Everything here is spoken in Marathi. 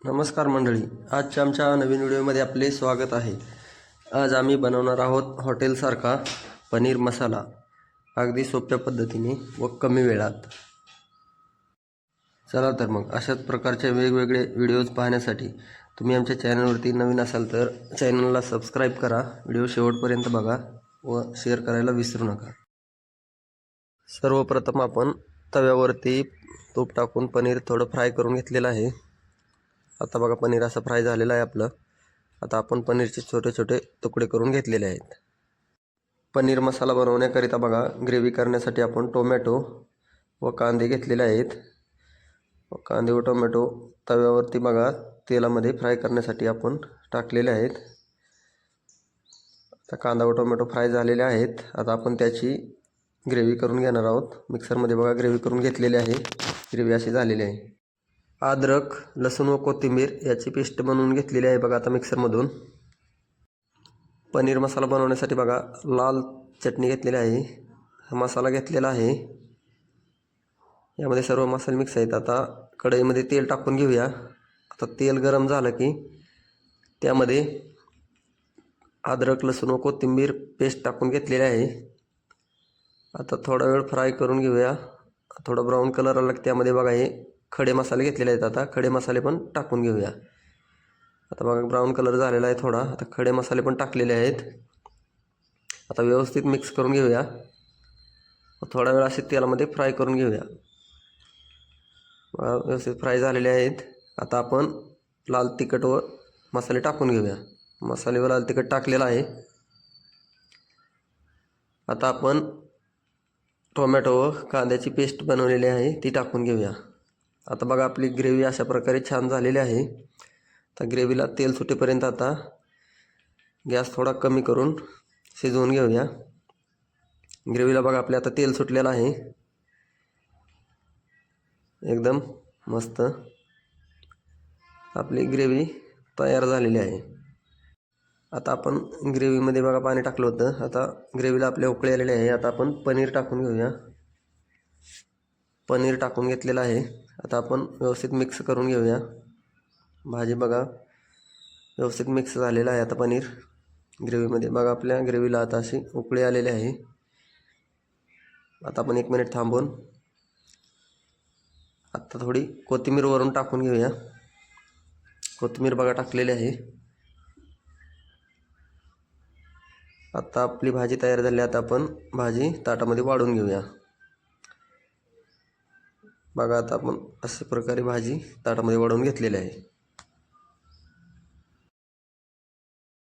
नमस्कार मंडळी, आजच्या आमच्या नवीन व्हिडिओमध्ये आपले स्वागत आहे। आज आम्ही बनवणार आहोत हॉटेलसारखा पनीर मसाला, अगदी सोप्या पद्धतीने व कमी वेळात। चला तर मग अशाच प्रकारचे वेगवेगळे व्हिडिओज पाहण्यासाठी तुम्ही आमच्या चॅनलवरती नवीन असाल तर चॅनलला सबस्क्राईब करा, व्हिडिओ शेवटपर्यंत बघा व शेअर करायला विसरू नका। सर्वप्रथम आपण तव्यावरती तूप टाकून पनीर थोडं फ्राय करून घेतलेलं आहे। आता बघा पनीर असं फ्राय झालेलं आहे आपलं। आता आपण पनीरचे छोटे छोटे तुकडे करून घेतलेले आहेत। पनीर मसाला बनवण्याकरिता बघा ग्रेव्ही करण्यासाठी आपण टोमॅटो व कांदे घेतलेले आहेत। कांदे व टोमॅटो तव्यावरती बघा तेलामध्ये फ्राय करण्यासाठी आपण टाकलेले आहेत। आता कांदा व टोमॅटो फ्राय झालेले आहेत। आता आपण त्याची ग्रेव्ही करून घेणार आहोत। मिक्सरमध्ये बघा ग्रेव्ही करून घेतलेली आहे। ग्रेव्ही अशी झालेली आहे। अद्रक, लसूण व कोथिंबीर याची पेस्ट बनवून घेतलेली आहे बघा आता मिक्सरमधून। पनीर मसाला बनवण्यासाठी बघा लाल चटणी घेतलेली आहे, मसाला घेतलेला आहे। यामध्ये सर्व मसाले मिक्स आहेत। आता कढईमध्ये तेल टाकून घेऊया। आता तेल गरम झालं की त्यामध्ये अद्रक, लसूण व कोथिंबीर पेस्ट टाकून घेतलेली आहे। आता थोडा वेळ फ्राय करून घेऊया। थोडा ब्राऊन कलर आला की त्यामध्ये बघा हे खडे मसाले घेतलेले आहेत। आता खडे मसाले पण टाकून घेऊया। आता बघा ब्राऊन कलर झालेला आहे थोडा। आता खडे मसाले पण टाकलेले आहेत। आता व्यवस्थित मिक्स करून घेऊया। थोडा वेळ असे तेलामध्ये फ्राय करून घेऊया। व्यवस्थित फ्राय झालेले आहेत। आता आपण लाल तिखट व मसाले टाकून घेऊया। मसाले व लाल तिखट टाकलेला आहे। आता आपण टोमॅटो व कांद्याची पेस्ट बनवलेली आहे ती टाकून घेऊया। आता बघा आपली ग्रेव्ही अशा प्रकारे छान झालेली आहे। तर ग्रेव्हीला तेल सुटेपर्यंत आता गॅस थोडा कमी करून शिजवून घेऊया। ग्रेव्हीला बघा आपले आता तेल सुटलेलं आहे एकदम मस्त। आपली ग्रेव्ही तयार झालेली आहे। आता आपण ग्रेव्हीमध्ये बघा पाणी टाकलं होतं। आता ग्रेव्हीला आपले उकळी आलेली आहे। आता आपण पनीर टाकून घेऊया। पनीर टाकून घेतलेलं आहे। आता आपण व्यवस्थित मिक्स करून घेऊया। भाजी बघा व्यवस्थित मिक्स झालेलं आहे। आता पनीर ग्रेव्हीमध्ये बघा आपल्या ग्रेव्हीला आता अशी उकळी आलेली आहे। आता आपण 1 मिनिट थांबून आता थोडी कोथिंबीर वरून टाकून घेऊया। कोथिंबीर बघा टाकलेली आहे। आता आपली भाजी तयार झाली। आता आपण भाजी ताटामध्ये वाढून घेऊया। बघा आता आपण अशा प्रकारे भाजी ताटामध्ये वाढवून घेतलेली आहे।